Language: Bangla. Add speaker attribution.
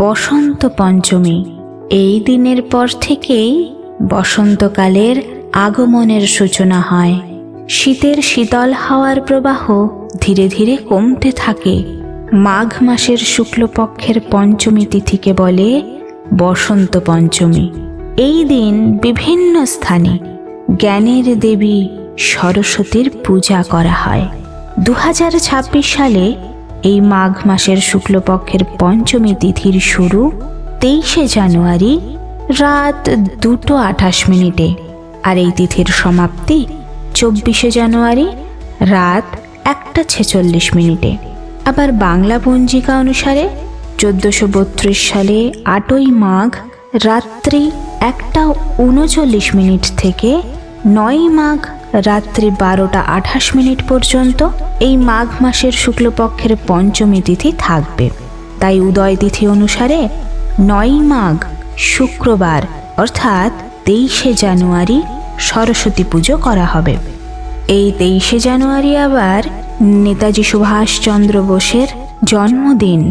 Speaker 1: বসন্ত পঞ্চমী। এই দিনের পর থেকেই বসন্তকালের আগমনের সূচনা হয়। শীতের শীতল হাওয়ার প্রবাহ ধীরে ধীরে কমতে থাকে। মাঘ মাসের শুক্লপক্ষের পঞ্চমী তিথিকে বলে বসন্ত পঞ্চমী। এই দিন বিভিন্ন স্থানে জ্ঞানের দেবী সরস্বতীর পূজা করা হয়। 2026 সালে এই মাঘ মাসের শুক্লপক্ষের পঞ্চমী তিথির শুরু 23শে জানুয়ারি রাত 2:28 আর এই তিথির সমাপ্তি 24শে জানুয়ারি রাত 1:46। আবার বাংলা পঞ্জিকা অনুসারে 1432 সালে 8ই মাঘ রাত্রি 1:39 থেকে 9ই মাঘ রাত্রি 12:28 পর্যন্ত এই মাঘ মাসের শুক্লপক্ষের পঞ্চমী তিথি থাকবে। তাই উদয় তিথি অনুসারে 9ই মাঘ শুক্রবার অর্থাৎ 23শে জানুয়ারি সরস্বতী পুজো করা হবে। এই 23শে জানুয়ারি আবার নেতাজি সুভাষচন্দ্র বোসের জন্মদিন।